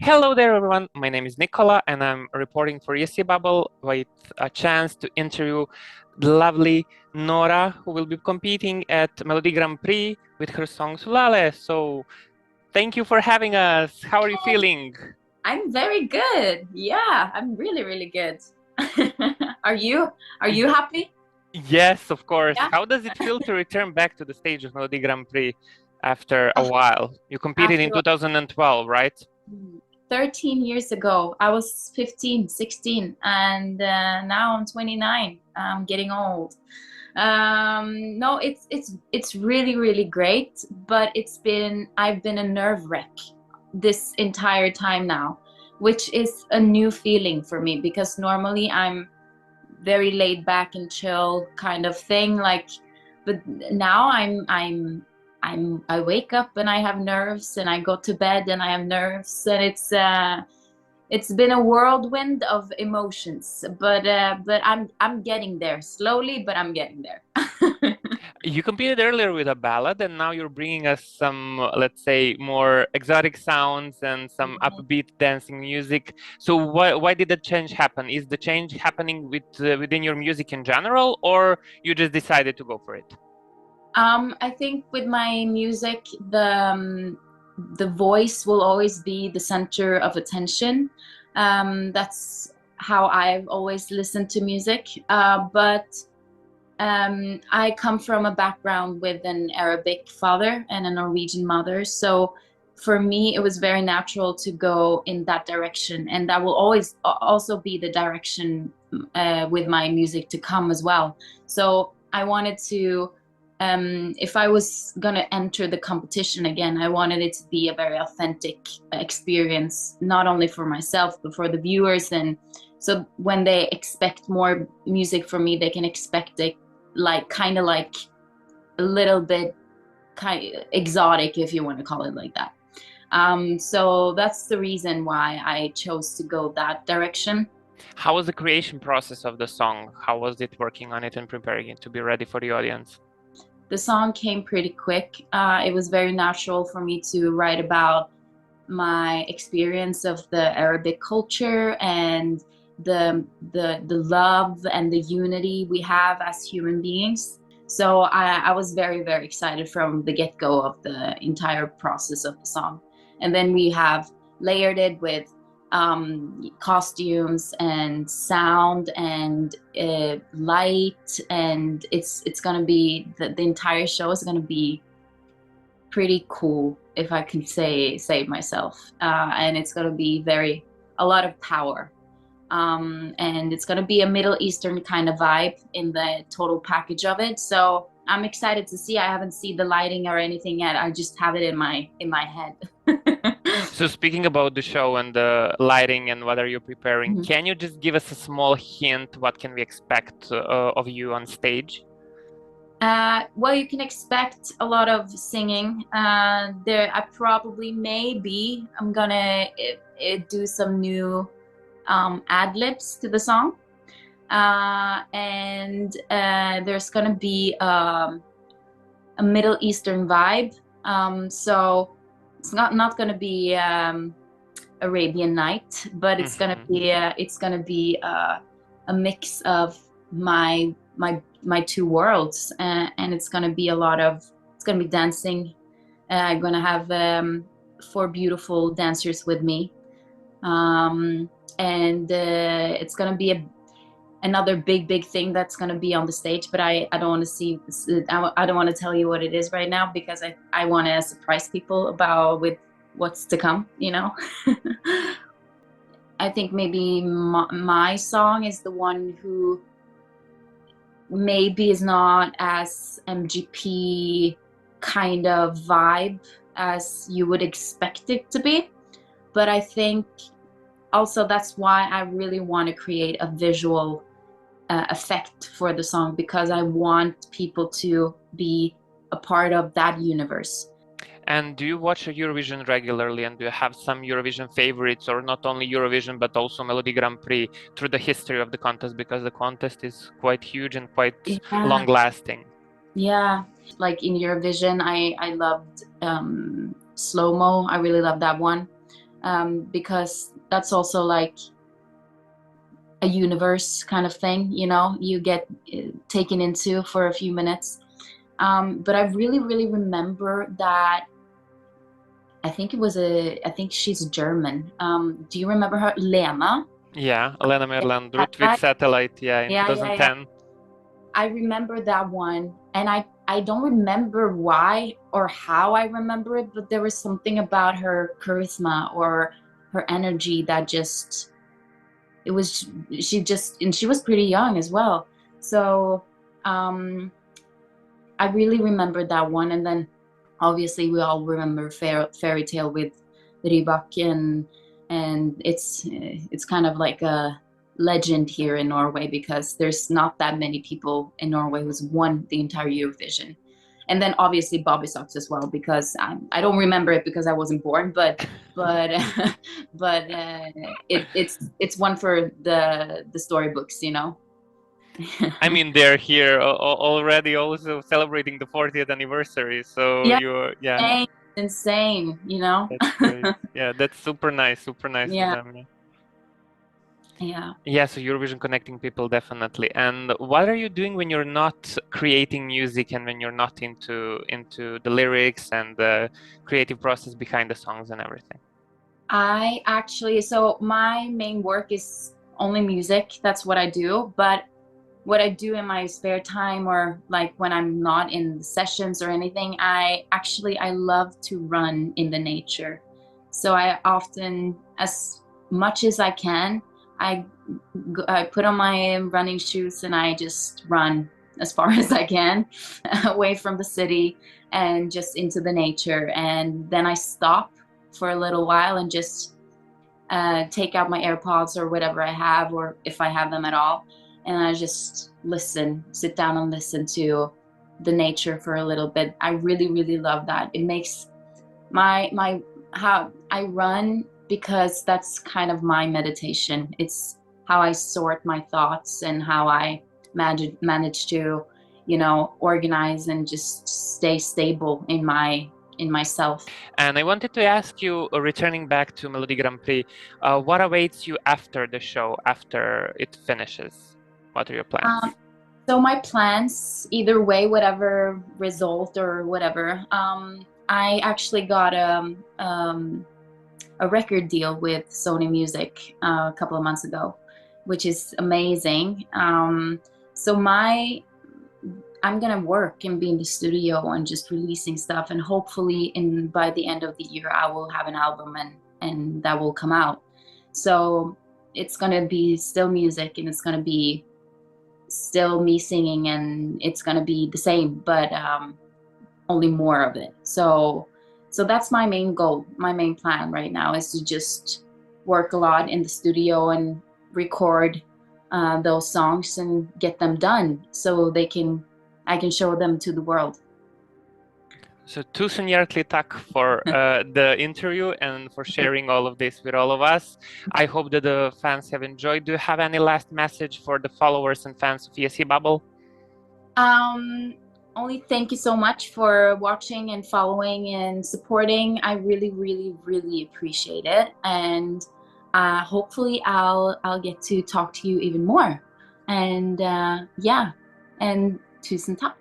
Hello there, everyone. My name is Nikola, and I'm reporting for ESCBubble with a chance to interview the lovely Nora, who will be competing at Melodi Grand Prix with her song Sulale. So, thank you for having us. How are you feeling? I'm very good. Yeah, I'm really, really good. Are you? Are you happy? Yes, of course. Yeah. How does it feel to return back to the stage of Melodi Grand Prix after a Oh, while? You competed in after 2012, right? 13 years ago, I was 15, 16, and now I'm 29. I'm getting old. No, it's really, really great, but I've been a nerve wreck this entire time now, which is a new feeling for me because normally I'm very laid back and chill kind of thing, but now I wake up and I have nerves, and I go to bed and I have nerves, and it's been a whirlwind of emotions, but I'm getting there slowly, but I'm getting there. You competed earlier with a ballad, and now you're bringing us some, let's say, more exotic sounds and some upbeat dancing music. So why did the change happen? Is the change happening within your music in general, or you just decided to go for it? I think with my music, the voice will always be the center of attention. That's how I've always listened to music. But I come from a background with an Arabic father and a Norwegian mother, so for me it was very natural to go in that direction, and that will always also be the direction with my music to come as well. So I wanted to, if I was gonna enter the competition again, I wanted it to be a very authentic experience, not only for myself but for the viewers, and so when they expect more music from me, they can expect it kind of like a little bit kind of exotic, if you want to call it like that. So that's the reason why I chose to go that direction. How was the creation process of the song? How was it working on it and preparing it to be ready for the audience? The song came pretty quick. It was very natural for me to write about my experience of the Arabic culture and the love and the unity we have as human beings. So I was very, very excited from the get-go of the entire process of the song. And then we have layered it with costumes and sound and light, and it's gonna be the entire show is gonna be pretty cool, if I can say it myself. And it's gonna be a lot of power. And it's gonna be a Middle Eastern kind of vibe in the total package of it. So I'm excited to see. I haven't seen the lighting or anything yet. I just have it in my head. So speaking about the show and the lighting and what are you preparing, Mhm. can you just give us a small hint what can we expect of you on stage? Well, you can expect a lot of singing. I probably maybe I'm gonna do some new ad libs to the song, and there's gonna be a Middle Eastern vibe. So it's not gonna be Arabian Night, but it's gonna be a mix of my two worlds, and it's gonna be it's gonna be dancing. I'm gonna have four beautiful dancers with me, and it's gonna be another big thing that's gonna be on the stage. But I don't want to I don't want to tell you what it is right now because I want to surprise people about with what's to come. I think maybe my song is the one who maybe is not as MGP kind of vibe as you would expect it to be. But I think also that's why I really want to create a visual effect for the song, because I want people to be a part of that universe. And do you watch Eurovision regularly, and do you have some Eurovision favorites, or not only Eurovision but also Melodi Grand Prix through the history of the contest, because the contest is quite huge and quite Yeah, long lasting? yeah. Like in Eurovision, I loved Slow Mo. I really loved that one. because that's also like a universe kind of thing, you know, you get taken into for a few minutes. But I really, really remember that. I think she's German. Do you remember her? Lena? Yeah, Lena Merland, Yeah, Root with Satellite, yeah, in yeah, yeah, yeah. 2010. I remember that one, and I don't remember why or how I remember it, but there was something about her charisma or her energy that just, it was, and she was pretty young as well. So I really remember that one. And then obviously we all remember Fairy Tale with Rybak, and it's kind of like a legend here in Norway, because there's not that many people in Norway who's won the entire Eurovision. And then obviously Bobby Socks as well, because I don't remember it because I wasn't born, but but but it's one for the storybooks, you know. I mean, they're here already, also celebrating the 40th anniversary. So Yeah, yeah, insane, you know. that's great. Yeah, that's super nice of Yeah, them. Yeah. yeah. Yeah, so Eurovision connecting people, definitely. And what are you doing when you're not creating music and when you're not into the lyrics and the creative process behind the songs and everything? I actually, so my main work is only music. That's what I do. But what I do in my spare time, or like when I'm not in sessions or anything, I love to run in the nature. So I often, as much as I can, I I put on my running shoes and I just run as far as I can away from the city and just into the nature. And then I stop for a little while and just take out my AirPods or whatever I have, or if I have them at all, and I just sit down and listen to the nature for a little bit. I really, really love that. It makes my how I run, because that's kind of my meditation. It's how I sort my thoughts and how I manage to, you know, organize and just stay stable in myself. And I wanted to ask you, returning back to Melodi Grand Prix, what awaits you after the show, after it finishes? What are your plans? So my plans, either way, whatever result or whatever, I actually got a record deal with Sony Music a couple of months ago, which is amazing. So I'm gonna work and be in the studio and just releasing stuff, and hopefully by the end of the year I will have an album and that will come out. So it's gonna be still music, and it's gonna be still me singing, and it's gonna be the same, but only more of it. So that's my main goal. My main plan right now is to just work a lot in the studio and record those songs and get them done, so I can show them to the world. So tusen hjertelig takk for the interview and for sharing all of this with all of us. I hope that the fans have enjoyed. Do you have any last message for the followers and fans of ESCBubble? Only thank you so much for watching and following and supporting. I really, really, really appreciate it. And hopefully I'll get to talk to you even more. And yeah, and tusen takk.